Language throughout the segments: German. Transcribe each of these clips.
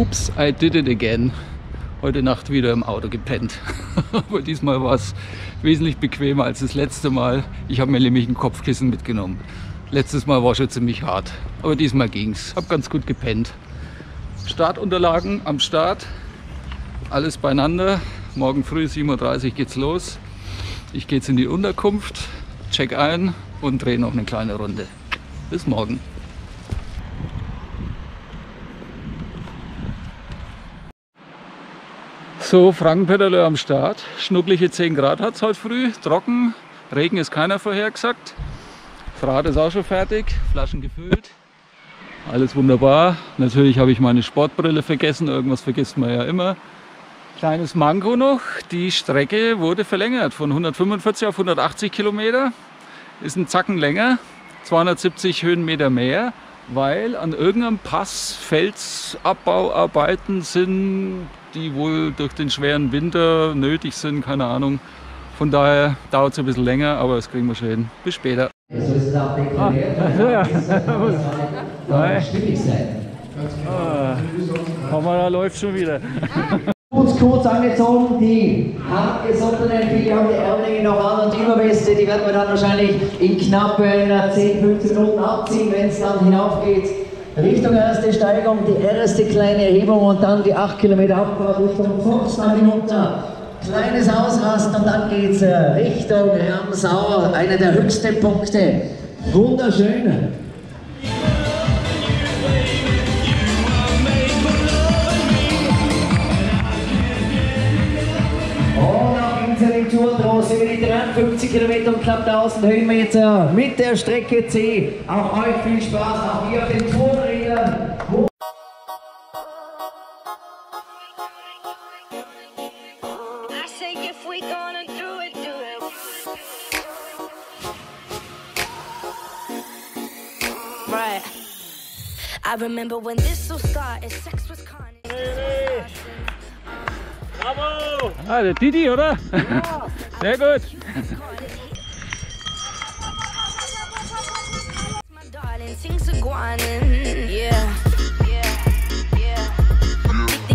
Oops, I did it again. Heute Nacht wieder im Auto gepennt. Aber diesmal war es wesentlich bequemer als das letzte Mal. Ich habe mir nämlich ein Kopfkissen mitgenommen. Letztes Mal war schon ziemlich hart, aber diesmal ging's. Hab ganz gut gepennt. Startunterlagen am Start. Alles beieinander. Morgen früh 7:30 Uhr geht's los. Ich gehe jetzt in die Unterkunft, check ein und drehe noch eine kleine Runde. Bis morgen. So, Frankenpedaleur am Start. Schnucklige 10 Grad hat es heute früh. Trocken. Regen ist keiner vorhergesagt. Das Rad ist auch schon fertig. Flaschen gefüllt. Alles wunderbar. Natürlich habe ich meine Sportbrille vergessen. Irgendwas vergisst man ja immer. Kleines Manko noch. Die Strecke wurde verlängert von 145 auf 180 Kilometer. Ist ein Zacken länger. 270 Höhenmeter mehr. Weil an irgendeinem Pass Felsabbauarbeiten sind, die wohl durch den schweren Winter nötig sind, keine Ahnung. Von daher dauert es ein bisschen länger, aber das kriegen wir schon hin. Bis später. So ist es auch deklariert. Stimmig sein. Da läuft schon wieder. Kurz angezogen, die hartgesottenen, viele haben die Ärmlinge noch an und die Überweste, die werden wir dann wahrscheinlich in knapp 10, 15 Minuten abziehen, wenn es dann hinaufgeht. Richtung erste Steigung, die erste kleine Erhebung und dann die 8 Kilometer Abfahrt Richtung Pforzheim hinunter. Kleines Ausrasten und dann geht's Richtung Ramsau, einer der höchsten Punkte. Wunderschön. Tourentrost über die 53 Kilometer und knapp 1000 Höhenmeter mit der Strecke C. Auch euch viel Spaß, auch hier auf den Tourenrädern. I remember when this all started, sex was carnage. Bravo! Ah, der Didi, oder? Ja. Sehr gut.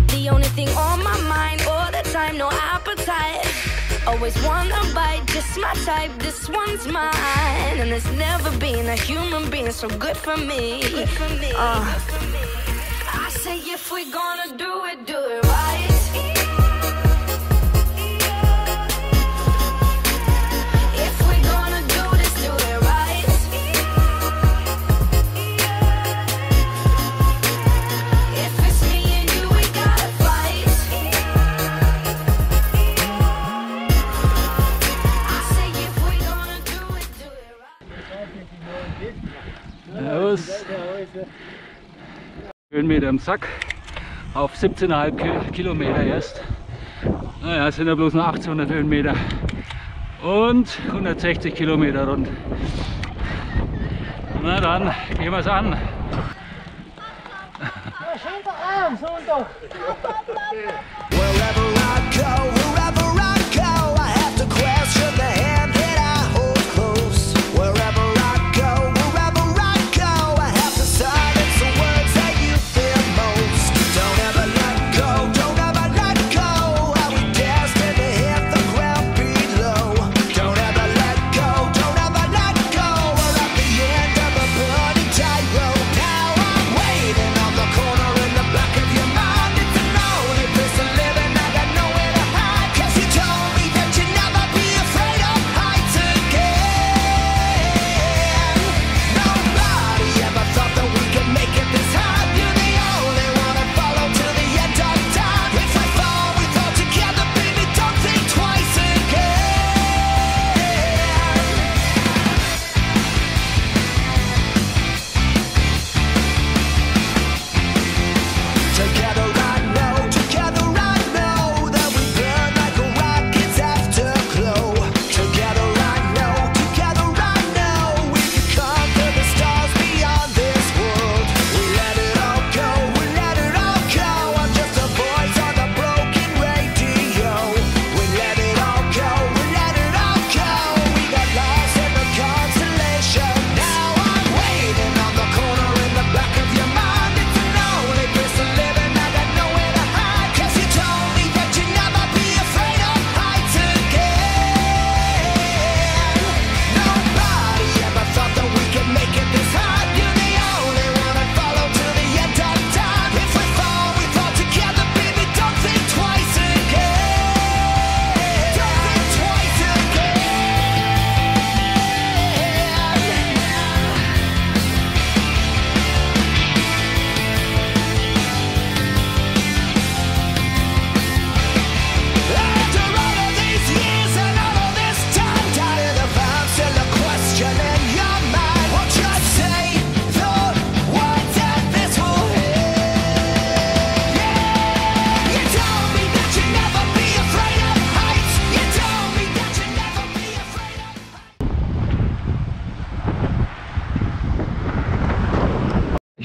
The only thing on my mind all the time, no appetite. Always wanna bite, just my type, this one's mine. And there's never been a human being so good for me. I say if we're gonna do it right. Höhenmeter im Sack auf 17,5 Kilometer erst. Naja, es sind ja bloß nur 1800 Höhenmeter und 160 Kilometer rund. Na dann, gehen wir es an.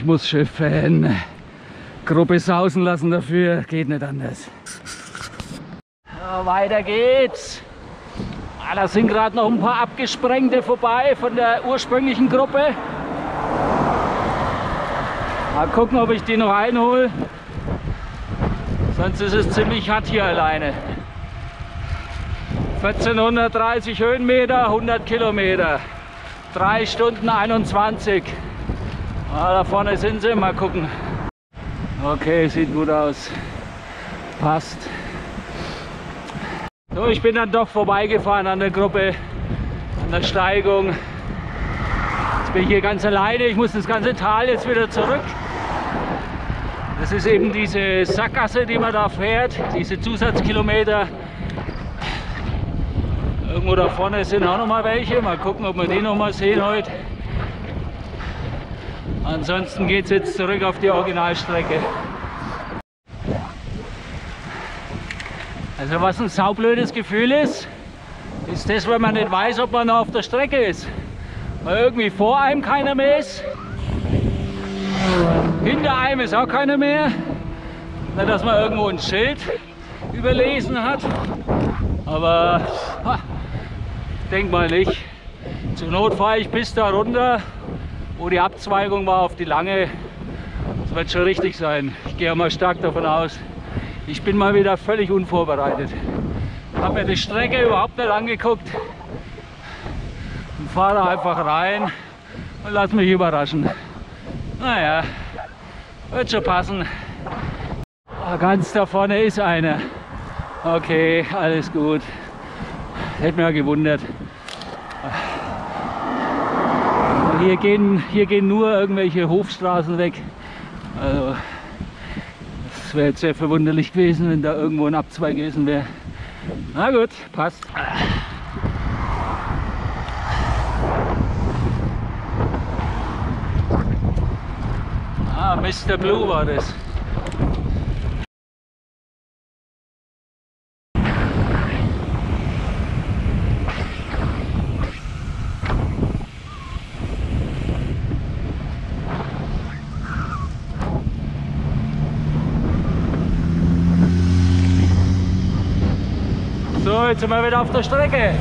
muss schiffen. Gruppe sausen lassen dafür, geht nicht anders. Ja, weiter geht's. Ah, da sind gerade noch ein paar Abgesprengte vorbei von der ursprünglichen Gruppe. Mal gucken, ob ich die noch einhole. Sonst ist es ziemlich hart hier alleine. 1430 Höhenmeter, 100 Kilometer. 3 Stunden 21. Ah, da vorne sind sie, mal gucken. Okay, sieht gut aus. Passt. So, ich bin dann doch vorbeigefahren an der Gruppe, an der Steigung. Jetzt bin ich hier ganz alleine. Ich muss das ganze Tal jetzt wieder zurück. Das ist eben diese Sackgasse, die man da fährt, diese Zusatzkilometer. Irgendwo da vorne sind auch noch mal welche. Mal gucken, ob wir die noch mal sehen heute. Ansonsten geht es jetzt zurück auf die Originalstrecke. Also was ein saublödes Gefühl ist das, wenn man nicht weiß, ob man noch auf der Strecke ist. Weil irgendwie vor einem keiner mehr ist. Hinter einem ist auch keiner mehr. Nicht, dass man irgendwo ein Schild überlesen hat. Aber denk mal nicht. Zur Not fahre ich bis da runter, wo die Abzweigung war auf die lange. Das wird schon richtig sein. Ich gehe mal stark davon aus. Ich bin mal wieder völlig unvorbereitet. Habe mir die Strecke überhaupt nicht angeguckt und fahre einfach rein und lass mich überraschen. Naja, wird schon passen. Oh, ganz da vorne ist einer. Okay, alles gut. Hätte mich ja gewundert. Hier gehen nur irgendwelche Hofstraßen weg. Also, das wäre jetzt sehr verwunderlich gewesen, wenn da irgendwo ein Abzweig gewesen wäre. Na gut, passt. Ah, Mr. Blue war das. So, jetzt sind wir wieder auf der Strecke.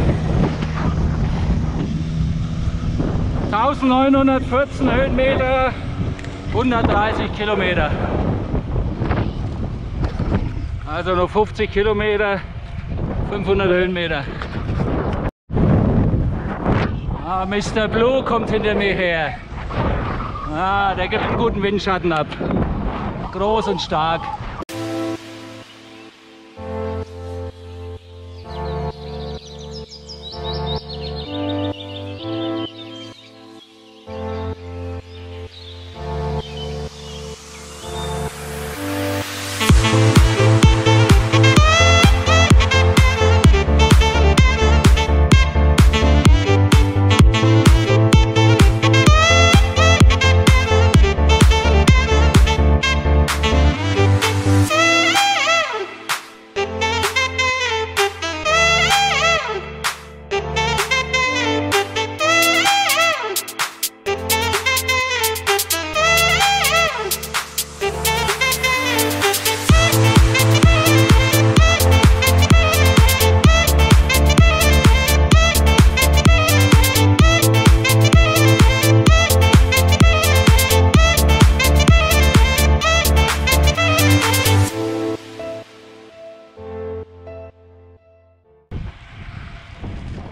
1914 Höhenmeter, 130 Kilometer. Also noch 50 Kilometer, 500 Höhenmeter. Ah, Mr. Blue kommt hinter mir her. Ah, der gibt einen guten Windschatten ab. Groß und stark.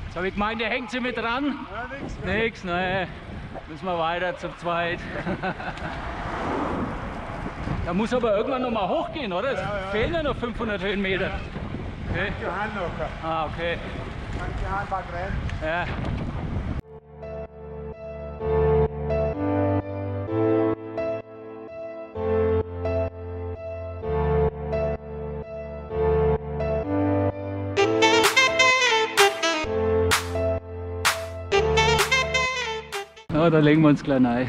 Jetzt habe ich gemeint, der hängt sie mit dran. Ja, nix, ne. Müssen wir weiter zu zweit. Da muss aber irgendwann noch mal hochgehen, oder? Es fehlen ja noch 500 Höhenmeter. Okay. Ah, okay. Ja. Ja, da legen wir uns gleich rein.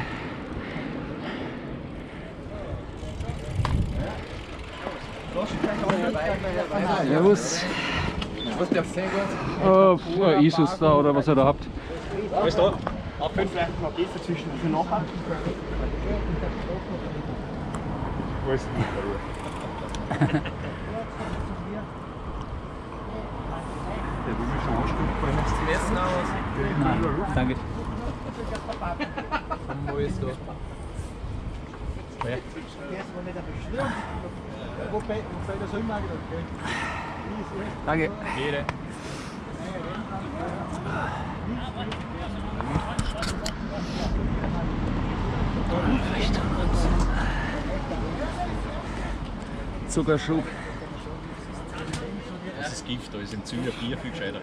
Servus. Was darf sein? Oh, ISUS da oder was ihr da habt. Alles da? Auch 5 vielleicht noch geht dazwischen für nachher. Wo ist denn der will mich schon anstimmen, vor allem jetzt zum Essen aus. Nein, danke. Wo ist du? Der ist wohl nicht ein bisschen. Wobei das so immer gedacht, gell? Danke. Jede. Zuckerschub. Das ist Gift, da ist im Züger Bier viel gescheiter.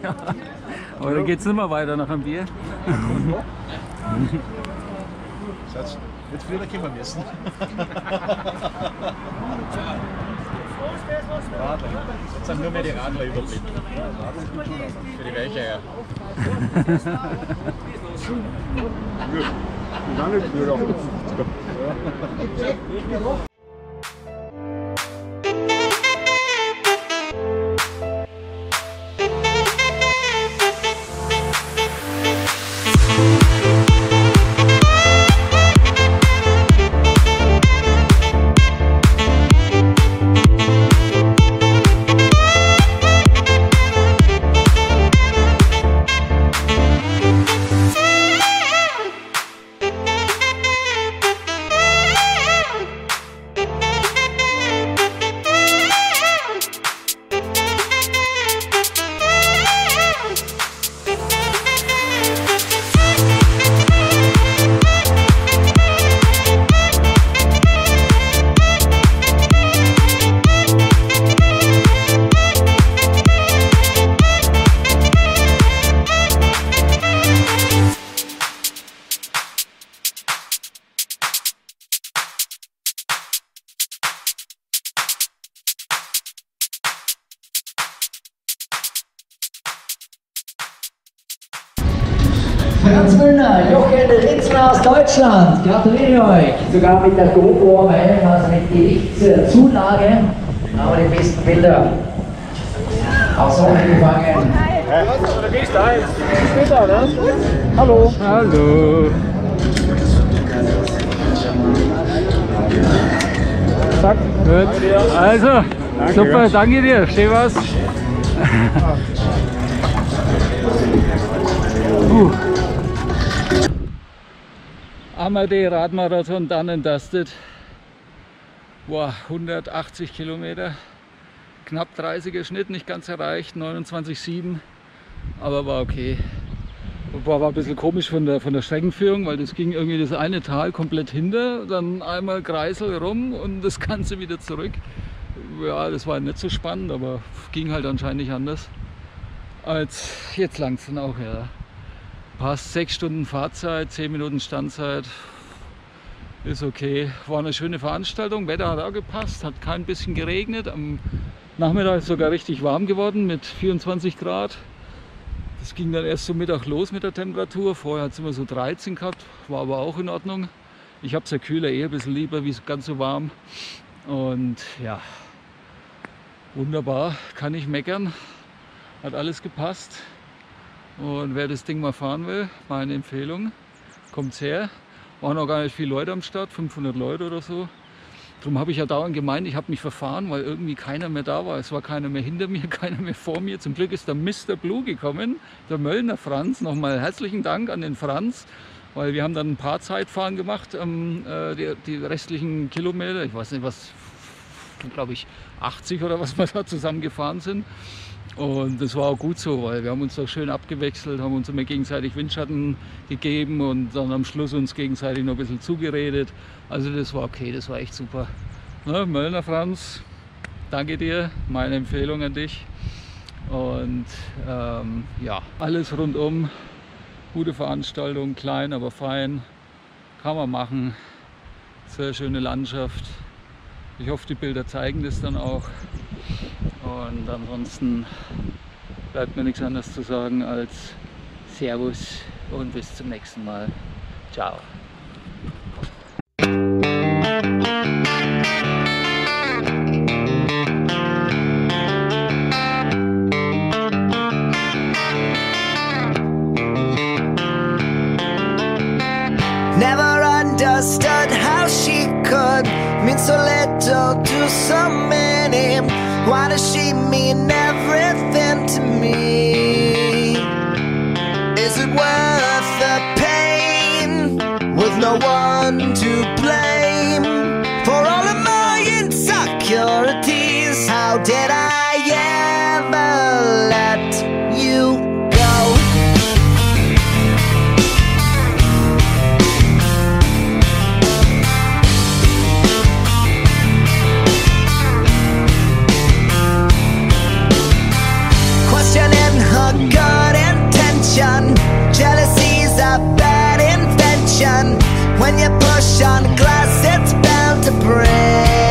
Ja. Aber dann geht es nicht mehr weiter nach einem Bier. Schatz, jetzt früher können wir messen. Jetzt sind nur mehr die Radler überblieben. Für die Weicheier. Und dann nicht nur auf der 50er. Franz Müllner, Jochen Ritzner aus Deutschland, gratuliere euch. Sogar mit der GoPro am Helm, also mit Gewichtszulage, aber die besten Bilder aufs Auge gefangen. Du gehst da jetzt. Später, ne? Hallo. Hallo. Zack. Gut. Also, Danke, super, ja. danke dir. Steh was. Amadee Radmarathon done and dusted. Boah, 180 Kilometer. Knapp 30er Schnitt, nicht ganz erreicht, 29,7. Aber war okay. War ein bisschen komisch von der Streckenführung, weil das ging irgendwie das eine Tal komplett hinter, dann einmal Kreisel rum und das Ganze wieder zurück. Ja, das war nicht so spannend, aber ging halt anscheinend nicht anders. Als jetzt langt's dann auch, ja. Passt, 6 Stunden Fahrzeit, 10 Minuten Standzeit. Ist okay. War eine schöne Veranstaltung, Wetter hat auch gepasst, hat kein bisschen geregnet. Am Nachmittag ist es sogar richtig warm geworden mit 24 Grad. Das ging dann erst so Mittag los mit der Temperatur. Vorher hat es immer so 13 gehabt, war aber auch in Ordnung. Ich habe es ja kühler, eher ein bisschen lieber, wie ganz so warm. Und ja, wunderbar, kann ich meckern. Hat alles gepasst. Und wer das Ding mal fahren will, meine Empfehlung, kommt's her. Waren noch gar nicht viele Leute am Start, 500 Leute oder so. Darum habe ich ja dauernd gemeint, ich habe mich verfahren, weil irgendwie keiner mehr da war. Es war keiner mehr hinter mir, keiner mehr vor mir. Zum Glück ist der Mr. Blue gekommen, der Möllner Franz. Nochmal herzlichen Dank an den Franz, weil wir haben dann ein paar Zeitfahren gemacht, die restlichen Kilometer. Ich weiß nicht, was, glaube ich, 80 oder was wir da zusammen gefahren sind. Und das war auch gut so, weil wir haben uns da schön abgewechselt, haben uns immer gegenseitig Windschatten gegeben und dann am Schluss uns gegenseitig noch ein bisschen zugeredet. Also das war okay, das war echt super. Ne, Möllner Franz, danke dir, meine Empfehlung an dich. Und ja, alles rundum, gute Veranstaltung, klein, aber fein, kann man machen. Sehr schöne Landschaft. Ich hoffe, die Bilder zeigen das dann auch. Und ansonsten bleibt mir nichts anderes zu sagen als Servus und bis zum nächsten Mal. Ciao. so little to so many? Why does she mean everything to me? Is it worth the pain with no one to blame for all of my insecurities? How did I ever let you go? Questioning her good intention. Jealousy's a bad invention. When you push on glass, it's bound to break.